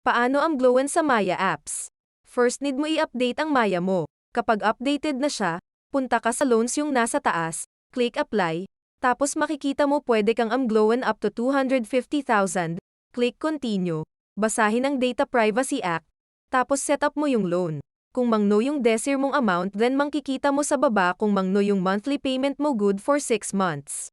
Paano ang Glowan sa Maya apps? First need mo i-update ang Maya mo. Kapag updated na siya, punta ka sa loans yung nasa taas, click apply, tapos makikita mo pwede kang Glowan up to 250,000, click continue, basahin ang Data Privacy Act, tapos set up mo yung loan. Kung mangno yung desire mong amount then makikita mo sa baba kung mangno yung monthly payment mo good for 6 months.